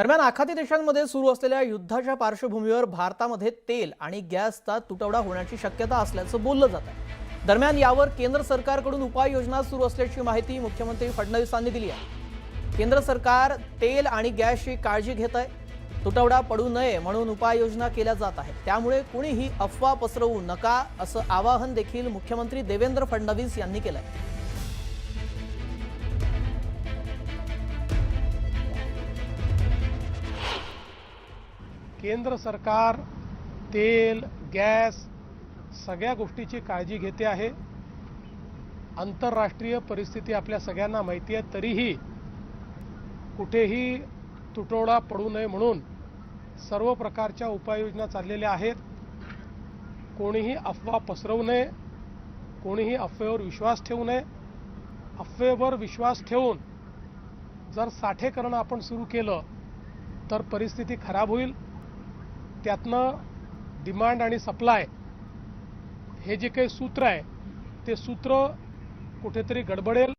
दरम्यान आखाती देशांमध्ये सुरू असलेल्या युद्धाच्या पार्श्वभूमीवर भारतामध्ये तेल आणि गॅसचा तुटवडा होण्याची शक्यता असल्याचं बोललं जात आहे। दरम्यान यावर केंद्र सरकारकडून उपाययोजना सुरू असल्याची माहिती मुख्यमंत्री फडणवीसांनी दिली आहे। केंद्र सरकार तेल आणि गॅसची काळजी घेत आहे। तुटवडा पडू नये म्हणून उपाययोजना केल्या जात आहेत। त्यामुळे कुणीही अफवा पसरवू नका असं आवाहन देखील मुख्यमंत्री देवेंद्र फडणवीस यांनी केलं आहे। केंद्र सरकार तेल गॅस सगळ्या गोष्टीची काळजी घेते आहे। आंतरराष्ट्रीय परिस्थिती आपल्या सगळ्यांना माहिती आहे, तरीही कुठेही तुटवडा पडू नये म्हणून सर्व प्रकारच्या उपाययोजना चाललेल्या आहेत। कोणीही अफवा पसरवू नये, कोणीही अफवेवर विश्वास ठेवू नये। अफवेवर विश्वास ठेवून जर साठेकरण आपण सुरू केलं तर परिस्थिती खराब होईल। त्यातनं डिमांड आणि सप्लाय हे जे काही सूत्र आहे ते सूत्र कुठेतरी गडबडेल।